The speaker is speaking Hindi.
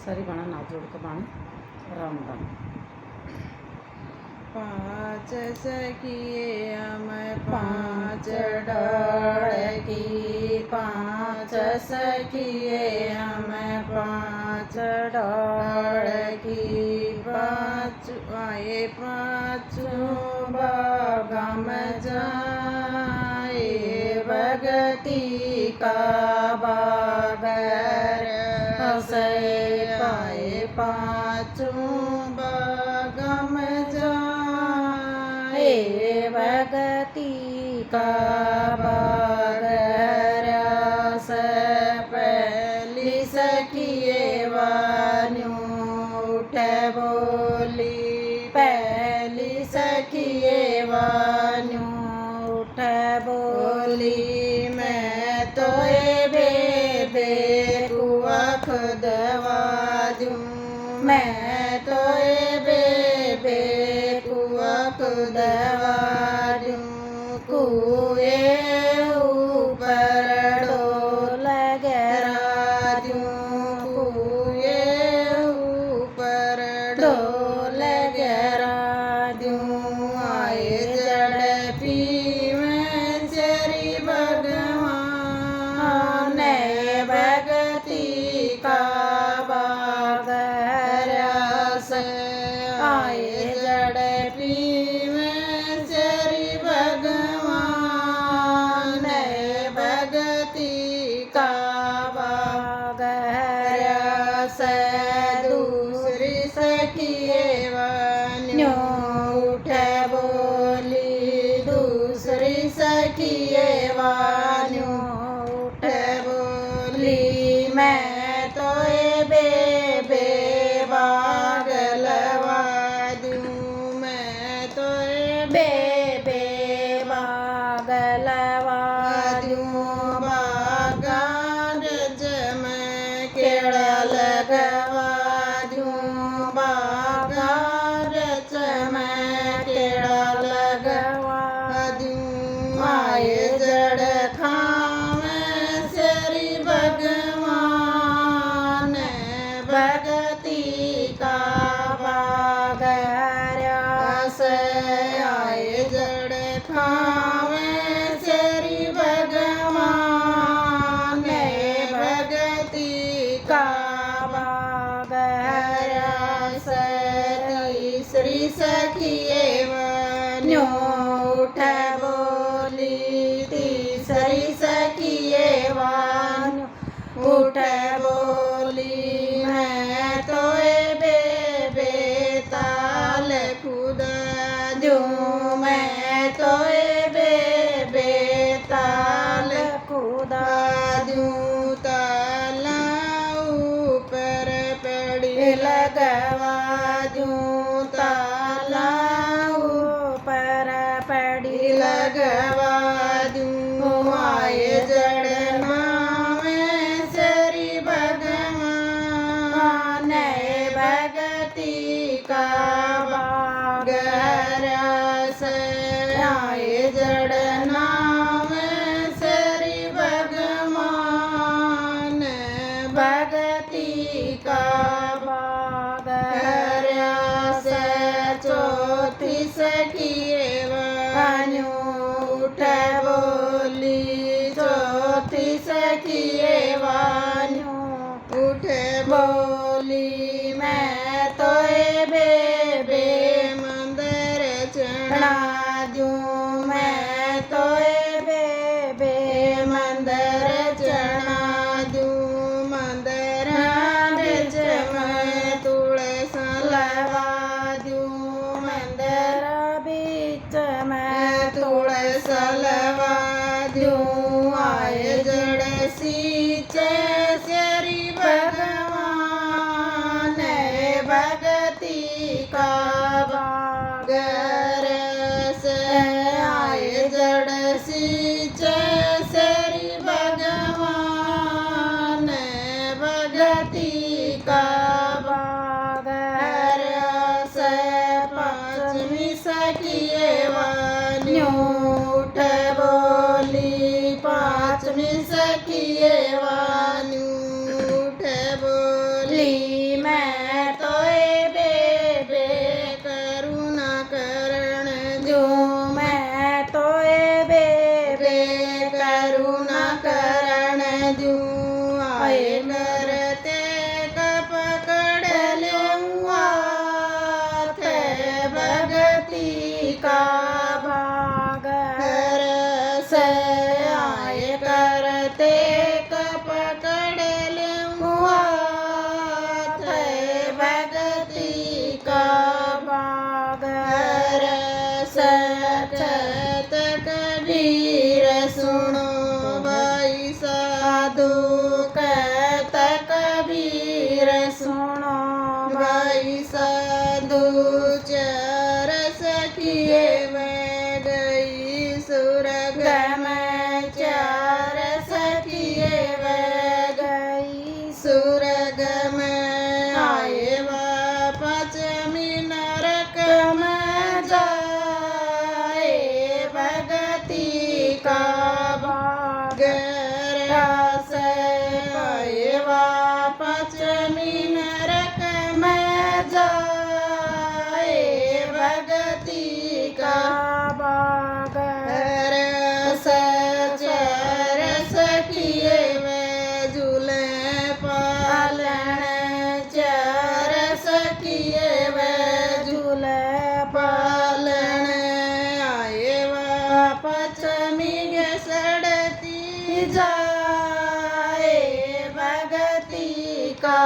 सरी बाणा ना जोड़ के बाण राम राम। पाँच सखिए हम पाँच डाल की, पाँच सखिए हम पाँच डाल की, पाँच आए पाँचों बागम जाए भगती का बागर हसे पाए पाँचों बागम जाए भगती का बागर से पहली सखिए वान्यू उठ बोली, पहली सखिए वान्यू उठ बोली, मैं तो बेबे कुआ खुदवा दूँ, मैं तो बेबे कुआ खुदवा दूँ, कुए ऊपर डोल गरा दूँ, कुए ऊपर डोल गरा दूँ, आए जड़ पीवें चरी भगवान भगती का बागर से आए जड़ पीवें चरी भगवान भगती का बागर से दूसरी सखिए वान्यो उठ बोली, दूसरी सखिए वान्यो उठ बोली, मैं तो बेबे बागलवा दूँ, मैं तो बेबे बागलवा दूँ, बागान में केड़ा लगवा दूँ, बागान में केड़ा लगवा दूँ, आए जड़ खावें सरी भगवान भगती का बागर से आए जड़ खावें सरी भगवान भगती का बागर से तीसरी सखिए वान्यो उठ बोली, तीसरी सखिए वान्यो उठ बोली, मैं तो बेबे ताल खुदा दूँ, मैं तो बेबे ताल खुदा दूँ, ताला ऊपर पड़ी लगवा दूँ, ताला ऊपर पड़ी लगवा दूँ, आए जड़ना में सरी भगवान भगती का बागर से आए जड़ना में सरी भगवान भगती का बागर से चौथी सखिए वान्यो उठ बोली, चौथी सखिए वान्यो उठ बोली, मैं तो बेबे मंदिर चढ़ा दूँ, मैं तो बेबे मंदिर चढ़ा दूँ, मंदिर बिच में तुलसी लगा दूँ, मंदिर बिच में तुलसी लगा दूँ, आए जड़ सींचे सरी भगवान भगती का बागर से आए जड़ सींचे सरी भगवान भगती का बागर से पाँचवीं सखिए वान्यो उठ बोली, पाँचवीं सखिए वान्यो उठ बोली, मैं तोय बेबे करुणा करण जो मैं तोय बेबे करुणा करण जो आए करते कप पकड़ लूं हाथ भगती का भाग रस आए करते कप पकड़ लूं हाथ भगती का भाग रस चत कबीर सुनो भाई साधु कहत कबीर सुनो भाई साधु चार सखिए में गई सुरग में चार सखिए में गई सुरग में आए वापस नरक में जाए भगती का भाग रस आए वापस नरक में जाए भगती का भाग रस चार सखिए में झूले पालन चार सखिए में झूले पालन आए वापस सड़ती जाए भगती का